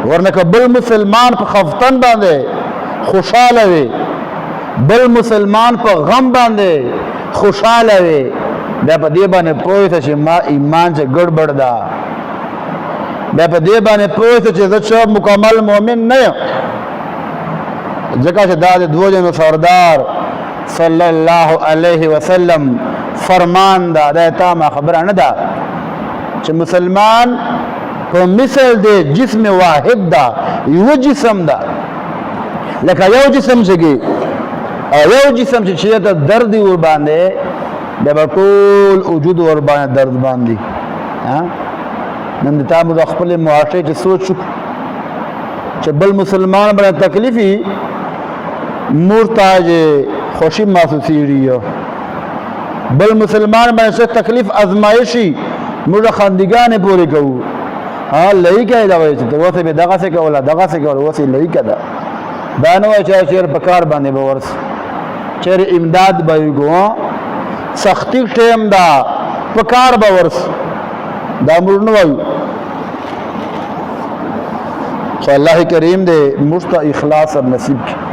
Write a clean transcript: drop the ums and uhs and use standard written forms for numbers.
ورنه که بل مسلمان په خفتن باندې خوشاله وي، بل مسلمان په غم باندې خوشاله وي، بیا په دې باندې پوه شه چې ما ایمان چې ګډوډ ده، بیا په دې باندې پوه شه چې زه مکمل مؤمن نه یم. ځکه چې دا د دوو جنو سردار صلی الله علیه وسلم فرمان ده، دا تا ما خبره نه ده چې مسلمان په مثل د جسم واحد ده، یو جسم ده، لکه یو جسم چې یو جسم چې ته درد ور باندې د ټول وجود ور باندې درد باندې نن د تا موږ خپل معاشره کې سوچ چې بل مسلمان باندې تکلیفي مرتاج خوشی محسوسیږي، بل مسلمان باندې تکلیف ازمایشي موږ خندګانې پورې کوو. لئی که دا وایي چې اوسې به دغسې کوله دغسې کوله، اوس یې لئی که ده، دا نه وایي چې چېرې په کار باندې به ورسي، چېرې امداد به یې کوو، سختي ټیم ده په کار به ورسي، دا موږ نه وایو. چې الله کریم دې موږ ته اخلاص نصیب کړي.